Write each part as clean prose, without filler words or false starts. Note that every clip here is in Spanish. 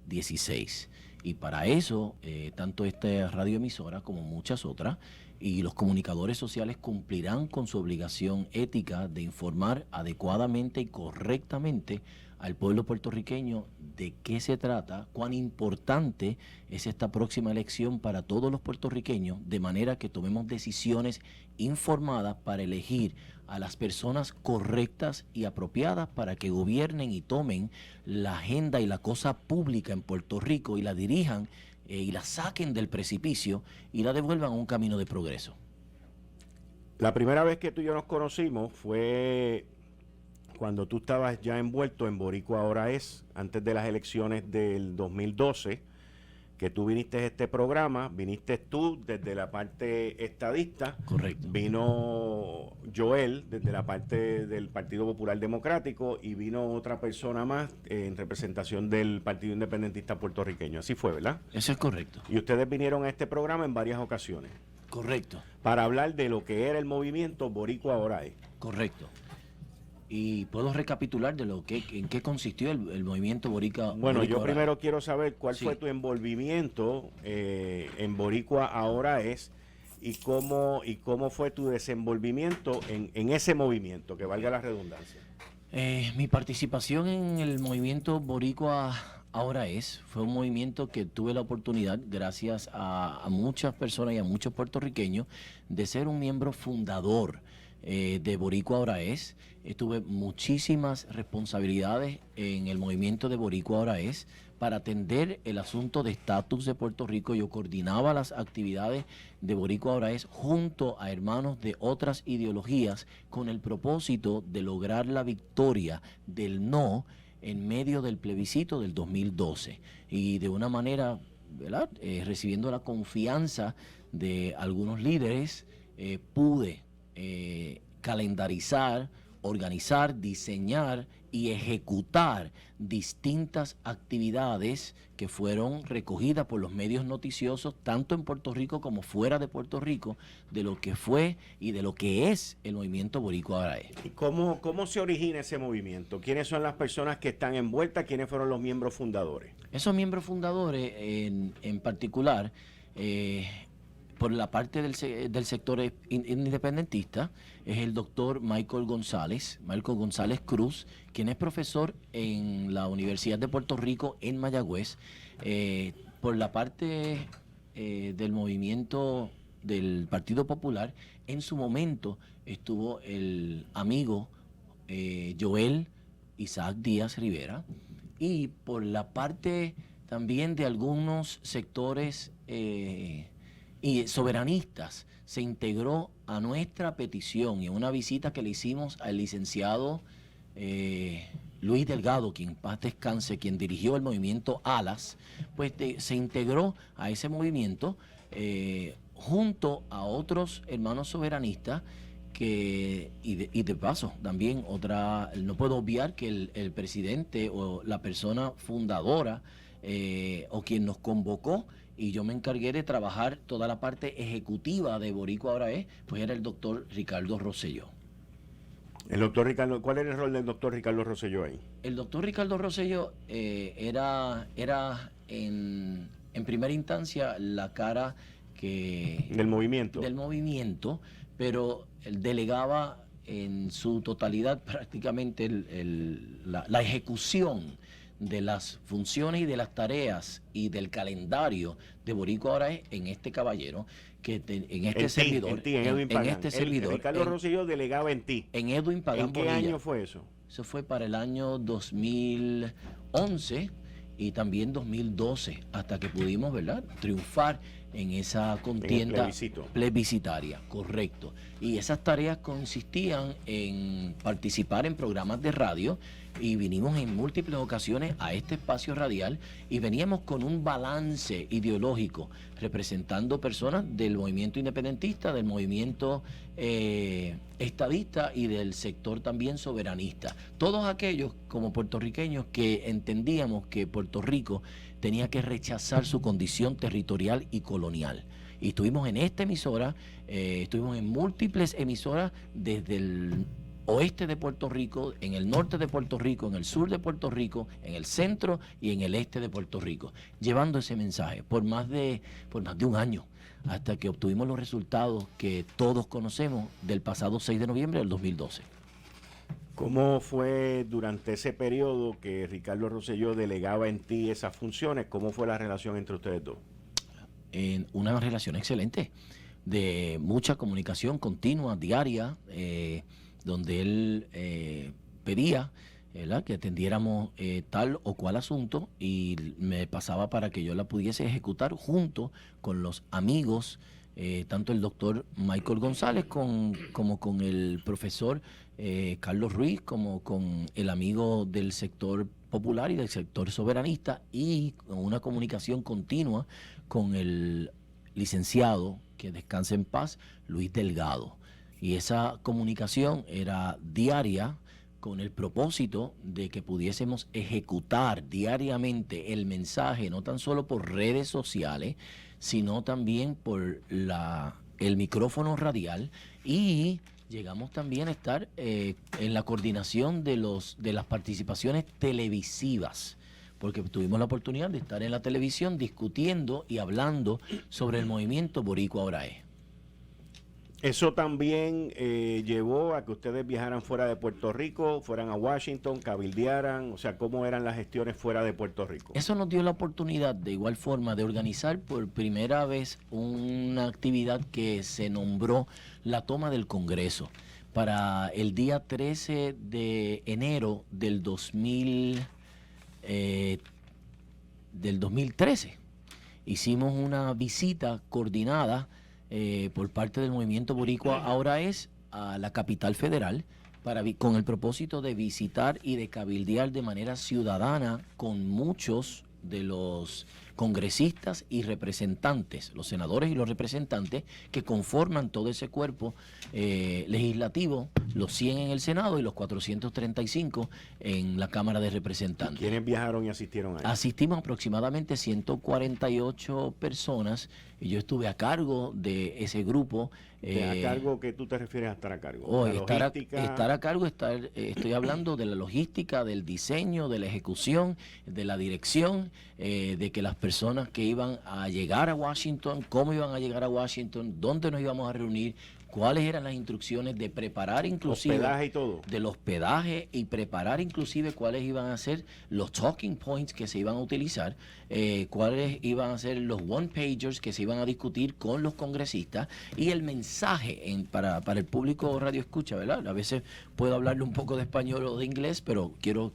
16. Y para eso, tanto esta radioemisora como muchas otras, y los comunicadores sociales cumplirán con su obligación ética de informar adecuadamente y correctamente al pueblo puertorriqueño de qué se trata, cuán importante es esta próxima elección para todos los puertorriqueños, de manera que tomemos decisiones informadas para elegir a las personas correctas y apropiadas para que gobiernen y tomen la agenda y la cosa pública en Puerto Rico y la dirijan y la saquen del precipicio y la devuelvan a un camino de progreso. La primera vez que tú y yo nos conocimos fue cuando tú estabas ya envuelto en Boricua Ahora Es, antes de las elecciones del 2012, que tú viniste a este programa, viniste tú desde la parte estadista. Correcto. Vino Joel desde la parte del Partido Popular Democrático y vino otra persona más en representación del Partido Independentista Puertorriqueño. Así fue, ¿verdad? Eso es correcto. Y ustedes vinieron a este programa en varias ocasiones. Correcto. Para hablar de lo que era el movimiento Boricua Ahora Es. Correcto. Y puedo recapitular de en qué consistió el movimiento Boricua. Bueno, Boricua yo Ahora primero quiero saber cuál Sí. fue tu envolvimiento en Boricua Ahora Es y cómo fue tu desenvolvimiento en ese movimiento, que valga la redundancia. Mi participación en el movimiento Boricua Ahora fue un movimiento que tuve la oportunidad, gracias a muchas personas y a muchos puertorriqueños, de ser un miembro fundador de Boricua Ahora Tuve muchísimas responsabilidades en el movimiento de Boricua Ahora para atender el asunto de estatus de Puerto Rico. Yo coordinaba las actividades de Boricua Ahora junto a hermanos de otras ideologías con el propósito de lograr la victoria del no en medio del plebiscito del 2012. Y de una manera, ¿verdad? Recibiendo la confianza de algunos líderes, pude calendarizar, organizar, diseñar y ejecutar distintas actividades que fueron recogidas por los medios noticiosos, tanto en Puerto Rico como fuera de Puerto Rico, de lo que fue y de lo que es el movimiento Boricua Ahora Es. ¿Y cómo se origina ese movimiento? ¿Quiénes son las personas que están envueltas? ¿Quiénes fueron los miembros fundadores? Esos miembros fundadores, en particular, por la parte del sector independentista, es el doctor Michael González Cruz, quien es profesor en la Universidad de Puerto Rico en Mayagüez. Por la parte del movimiento del Partido Popular, en su momento estuvo el amigo Joel Isaac Díaz Rivera, y por la parte también de algunos sectores y soberanistas, se integró a nuestra petición y a una visita que le hicimos al licenciado Luis Delgado, quien en paz descanse, quien dirigió el movimiento ALAS, pues se integró a ese movimiento junto a otros hermanos soberanistas y de paso también no puedo obviar que el presidente o la persona fundadora o quien nos convocó, y yo me encargué de trabajar toda la parte ejecutiva de Boricua Ahora pues era el doctor Ricardo Rosselló. El doctor Ricardo, ¿cuál era el rol del doctor Ricardo Rosselló ahí? El doctor Ricardo Rosselló era en primera instancia la cara del movimiento, pero él delegaba en su totalidad prácticamente la ejecución de las funciones y de las tareas y del calendario de Boricua Ahora en este caballero, en este servidor. Ricardo Rosselló delegaba en ti. En Edwin Pagán. ¿En qué Bonilla. año fue eso? Eso fue para el año 2011 y también 2012, hasta que pudimos, ¿verdad?, triunfar en esa contienda plebiscitaria, correcto. Y esas tareas consistían en participar en programas de radio, y vinimos en múltiples ocasiones a este espacio radial y veníamos con un balance ideológico representando personas del movimiento independentista, del movimiento estadista y del sector también soberanista. Todos aquellos como puertorriqueños que entendíamos que Puerto Rico tenía que rechazar su condición territorial y colonial. Y estuvimos en esta emisora, estuvimos en múltiples emisoras desde el oeste de Puerto Rico, en el norte de Puerto Rico, en el sur de Puerto Rico, en el centro y en el este de Puerto Rico, llevando ese mensaje por más de un año, hasta que obtuvimos los resultados que todos conocemos del pasado 6 de noviembre del 2012. ¿Cómo fue durante ese periodo que Ricardo Rosselló delegaba en ti esas funciones? ¿Cómo fue la relación entre ustedes dos? En una relación excelente, de mucha comunicación continua, diaria, donde él pedía, ¿verdad?, que atendiéramos tal o cual asunto y me pasaba para que yo la pudiese ejecutar junto con los amigos, tanto el doctor Michael González como con el profesor Carlos Ruiz, como con el amigo del sector popular y del sector soberanista, y con una comunicación continua con el licenciado, que descanse en paz, Luis Delgado. Y esa comunicación era diaria, con el propósito de que pudiésemos ejecutar diariamente el mensaje, no tan solo por redes sociales, sino también por el micrófono radial, y llegamos también a estar en la coordinación de las participaciones televisivas, porque tuvimos la oportunidad de estar en la televisión discutiendo y hablando sobre el movimiento Boricua Ahora Es. ¿Eso también llevó a que ustedes viajaran fuera de Puerto Rico, fueran a Washington, cabildearan? O sea, ¿cómo eran las gestiones fuera de Puerto Rico? Eso nos dio la oportunidad, de igual forma, de organizar por primera vez una actividad que se nombró la toma del Congreso. Para el día 13 de enero del 2013, hicimos una visita coordinada por parte del movimiento Boricua Ahora Es a la capital federal, con el propósito de visitar y de cabildear de manera ciudadana con muchos de los congresistas y representantes, los senadores y los representantes que conforman todo ese cuerpo legislativo, los 100 en el Senado y los 435 en la Cámara de Representantes. ¿Quiénes viajaron y asistieron ahí? Asistimos aproximadamente 148 personas y yo estuve a cargo de ese grupo. ¿A cargo qué tú te refieres a estar a cargo? Estar a cargo, estoy hablando de la logística, del diseño, de la ejecución, de la dirección, de que las personas que iban a llegar a Washington, cómo iban a llegar a Washington, dónde nos íbamos a reunir, cuáles eran las instrucciones de preparar inclusive hospedaje y todo, del hospedaje, y preparar inclusive cuáles iban a ser los talking points que se iban a utilizar, cuáles iban a ser los one pagers que se iban a discutir con los congresistas, y el mensaje para el público radio escucha, ¿verdad? A veces puedo hablarle un poco de español o de inglés, pero quiero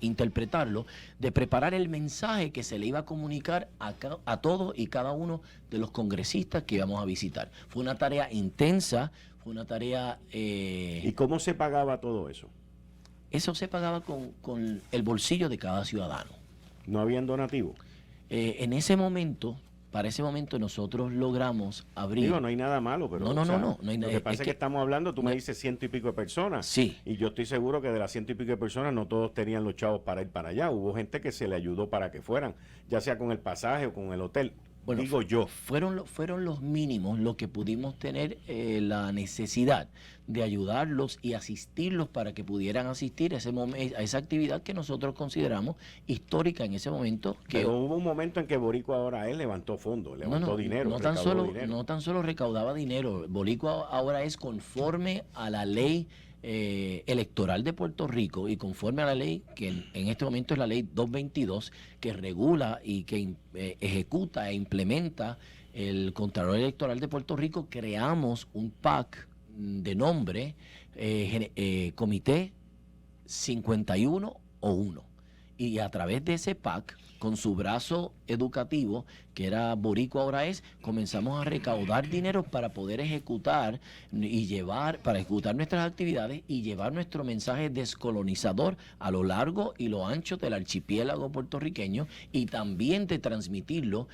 interpretarlo, de preparar el mensaje que se le iba a comunicar a todos y cada uno de los congresistas que íbamos a visitar. Fue una tarea intensa, fue una tarea... ¿Y cómo se pagaba todo eso? Eso se pagaba con el bolsillo de cada ciudadano. ¿No habían donativos? Para ese momento nosotros logramos abrir... Digo, no hay nada malo, pero... No hay nada. Lo que pasa es que estamos hablando, tú me dices 100 y pico de personas. Sí. Y yo estoy seguro que de las 100 y pico de personas no todos tenían los chavos para ir para allá. Hubo gente que se le ayudó para que fueran, ya sea con el pasaje o con el hotel. Bueno, digo yo. Fueron los mínimos lo que pudimos tener la necesidad de ayudarlos y asistirlos para que pudieran asistir a esa actividad que nosotros consideramos histórica en ese momento. Pero hubo un momento en que Boricua Ahora Es levantó fondos, levantó dinero. No tan solo recaudaba dinero. Boricua Ahora Es, conforme a la ley electoral de Puerto Rico y conforme a la ley que en este momento es la ley 222, que regula y que ejecuta e implementa el Contralor Electoral de Puerto Rico, creamos un PAC de nombre Comité 51 o 1, y a través de ese PAC, con su brazo educativo, que era Boricua Ahora Es, comenzamos a recaudar dinero para poder ejecutar nuestras actividades y llevar nuestro mensaje descolonizador a lo largo y lo ancho del archipiélago puertorriqueño, y también de transmitirlo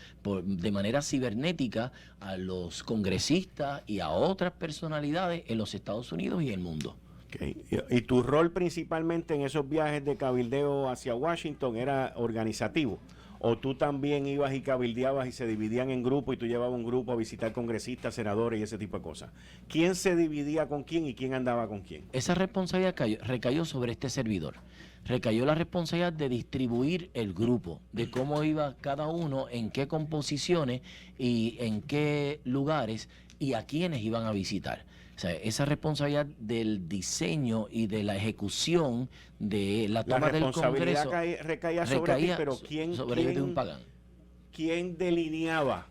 de manera cibernética a los congresistas y a otras personalidades en los Estados Unidos y el mundo. Okay. ¿Y tu rol principalmente en esos viajes de cabildeo hacia Washington era organizativo? ¿O tú también ibas y cabildeabas y se dividían en grupos y tú llevabas un grupo a visitar congresistas, senadores y ese tipo de cosas? ¿Quién se dividía con quién y quién andaba con quién? Esa responsabilidad recayó sobre este servidor. Recayó la responsabilidad de distribuir el grupo, de cómo iba cada uno, en qué composiciones y en qué lugares y a quiénes iban a visitar. O sea, esa responsabilidad del diseño y de la ejecución de la toma del Congreso recaía sobre ti, pero ¿quién delineaba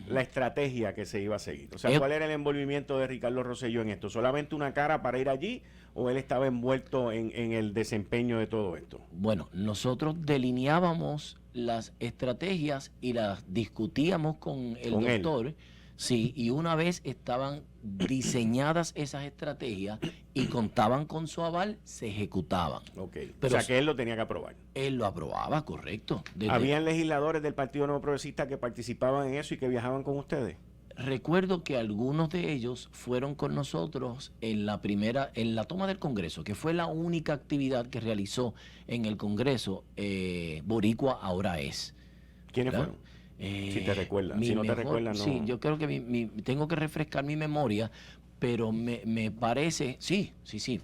la estrategia que se iba a seguir? O sea, ¿cuál era el envolvimiento de Ricardo Rosselló en esto? ¿Solamente una cara para ir allí o él estaba envuelto en el desempeño de todo esto? Bueno, nosotros delineábamos las estrategias y las discutíamos con el doctor. Sí, y una vez estaban diseñadas esas estrategias y contaban con su aval, se ejecutaban. Pero, o sea, que él lo tenía que aprobar. Él lo aprobaba, correcto. ¿Habían legisladores del Partido Nuevo Progresista que participaban en eso y que viajaban con ustedes? Recuerdo que algunos de ellos fueron con nosotros en la toma del Congreso, que fue la única actividad que realizó en el Congreso Boricua Ahora Es. ¿Quiénes fueron? Si te recuerdas, si no te recuerdas, no. Sí, yo creo que tengo que refrescar mi memoria, pero me parece, sí,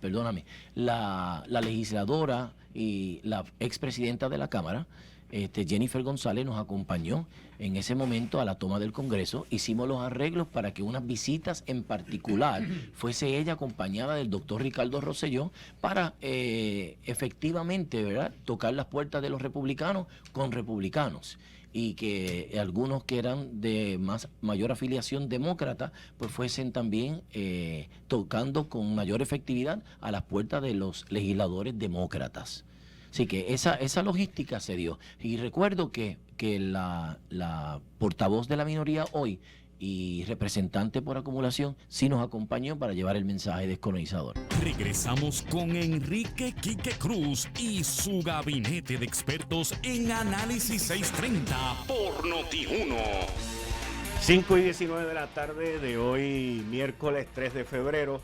perdóname, la legisladora y la expresidenta de la Cámara, Jennifer González, nos acompañó en ese momento a la toma del Congreso. Hicimos los arreglos para que unas visitas en particular fuese ella acompañada del doctor Ricardo Rosselló para efectivamente, ¿verdad?, tocar las puertas de los republicanos con republicanos, y que algunos que eran de mayor afiliación demócrata pues fuesen también tocando con mayor efectividad a las puertas de los legisladores demócratas. Así que esa logística se dio. Y recuerdo que la portavoz de la minoría hoy y representante por acumulación sí nos acompañó para llevar el mensaje descolonizador. Regresamos con Enrique Quique Cruz y su gabinete de expertos en Análisis 630 por Noti1. 5:19 de la tarde de hoy, miércoles 3 de febrero.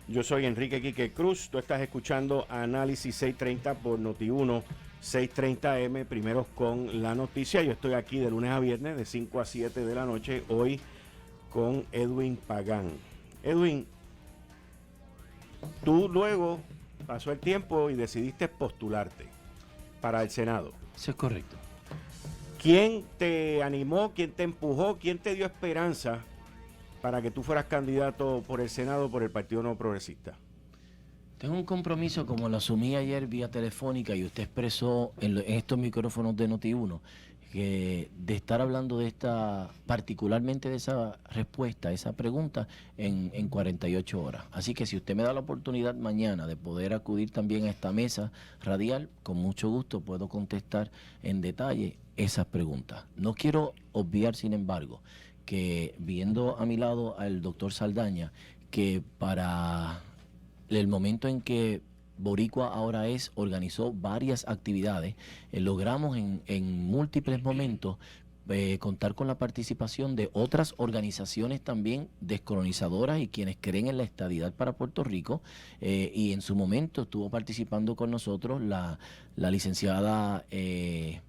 Yo soy Enrique Quique Cruz. Tú estás escuchando Análisis 630 por Noti1, 630M, primeros con la noticia. Yo estoy aquí de lunes a viernes de 5 a 7 de la noche, hoy con Edwin Pagán. Edwin, tú luego pasó el tiempo y decidiste postularte para el Senado. Eso es correcto. ¿Quién te animó, quién te empujó, quién te dio esperanza para que tú fueras candidato por el Senado por el Partido Nuevo Progresista? Tengo un compromiso, como lo asumí ayer vía telefónica y usted expresó en estos micrófonos de Noti1, que de estar hablando de particularmente de esa respuesta, esa pregunta, en 48 horas. Así que si usted me da la oportunidad mañana de poder acudir también a esta mesa radial, con mucho gusto puedo contestar en detalle esas preguntas. No quiero obviar, sin embargo, que viendo a mi lado al doctor Saldaña, que para el momento en que Boricua Ahora Es organizó varias actividades, logramos en múltiples momentos contar con la participación de otras organizaciones también descolonizadoras y quienes creen en la estadidad para Puerto Rico, y en su momento estuvo participando con nosotros la licenciada que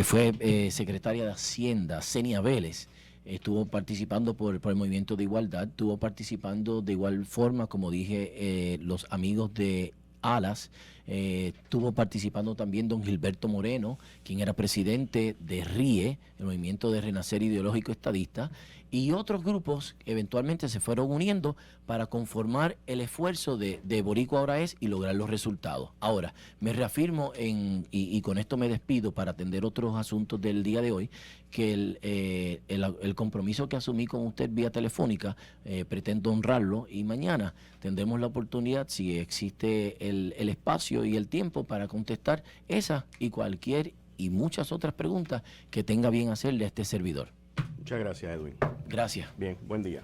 fue secretaria de Hacienda, Senia Vélez. Estuvo participando por el Movimiento de Igualdad, estuvo participando de igual forma, como dije, los amigos de Alas, estuvo participando también don Gilberto Moreno, quien era presidente de RIE, el Movimiento de Renacer Ideológico Estadista, y otros grupos eventualmente se fueron uniendo para conformar el esfuerzo de Boricua Ahora Es y lograr los resultados. Ahora, me reafirmo y con esto me despido para atender otros asuntos del día de hoy, que el compromiso que asumí con usted vía telefónica, pretendo honrarlo, y mañana tendremos la oportunidad, si existe el espacio y el tiempo, para contestar esa y cualquier y muchas otras preguntas que tenga bien hacerle a este servidor. Muchas gracias, Edwin. Gracias. Bien, buen día.